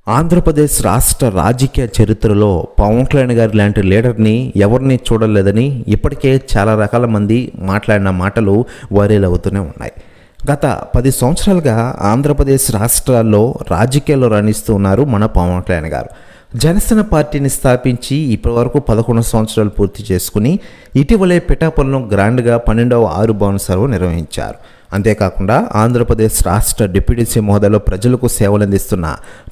ఆంధ్రప్రదేశ్ రాష్ట్ర రాజకీయ చరిత్రలో పవన్ కళ్యాణ్ గారి లాంటి లీడర్ని ఎవరిని చూడలేదని ఇప్పటికే చాలా రకాల మంది మాట్లాడిన మాటలు వైరల్ అవుతూనే ఉన్నాయి. గత 10 సంవత్సరాలుగా ఆంధ్రప్రదేశ్ రాష్ట్రాల్లో రాజకీయాల్లో రాణిస్తూ ఉన్నారు మన పవన్ కళ్యాణ్ గారు. జనసేన పార్టీని స్థాపించి ఇప్పటివరకు 11 సంవత్సరాలు పూర్తి చేసుకుని ఇటీవలే పిఠాపురంలో గ్రాండ్గా 12వ ఆరుభవన సభ నిర్వహించారు. అంతేకాకుండా ఆంధ్రప్రదేశ్ రాష్ట్ర డిప్యూటీ సీఎం హోదాలో ప్రజలకు సేవలు అందిస్తున్న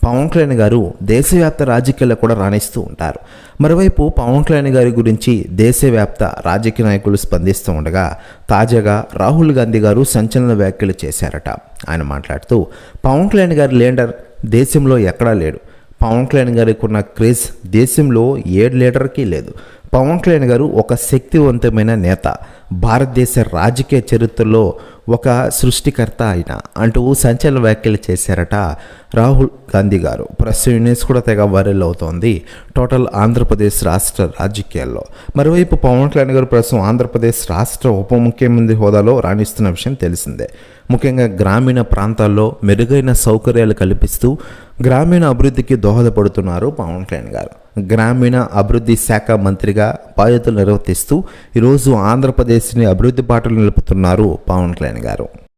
పవన్ కళ్యాణ్ గారు దేశవ్యాప్త రాజకీయాల్లో కూడా రాణిస్తూ ఉంటారు. మరోవైపు పవన్ కళ్యాణ్ గారి గురించి దేశవ్యాప్త రాజకీయ నాయకులు స్పందిస్తూ ఉండగా తాజాగా రాహుల్ గాంధీ గారు సంచలన వ్యాఖ్యలు చేశారట. ఆయన మాట్లాడుతూ పవన్ కళ్యాణ్ గారి లీడర్ దేశంలో ఎక్కడా లేడు. పవన్ కళ్యాణ్ గారికి ఉన్న క్రేజ్ దేశంలో ఏ లీడర్కి లేదు. పవన్ కళ్యాణ్ గారు ఒక శక్తివంతమైన నేత, భారతదేశ రాజకీయ చరిత్రలో ఒక సృష్టికర్త ఆయన అంటూ సంచలన వ్యాఖ్యలు చేశారట రాహుల్ గాంధీ గారు. ప్రస్తుతం న్యూస్ కూడా తెగ వైరల్ అవుతోంది టోటల్ ఆంధ్రప్రదేశ్ రాష్ట్ర రాజకీయాల్లో. మరోవైపు పవన్ కళ్యాణ్ గారు ప్రస్తుతం ఆంధ్రప్రదేశ్ రాష్ట్ర ఉప ముఖ్యమంత్రి హోదాలో రాణిస్తున్న విషయం తెలిసిందే. ముఖ్యంగా గ్రామీణ ప్రాంతాల్లో మెరుగైన సౌకర్యాలు కల్పిస్తూ గ్రామీణ అభివృద్ధికి దోహదపడుతున్నారు పవన్ కళ్యాణ్ గారు. గ్రామీణ అభివృద్ధి శాఖ మంత్రిగా బాధ్యతలు నిర్వర్తిస్తూ ఈరోజు ఆంధ్రప్రదేశ్ని అభివృద్ధి బాటలు నిలుపుతున్నారు పవన్ కళ్యాణ్ గారు.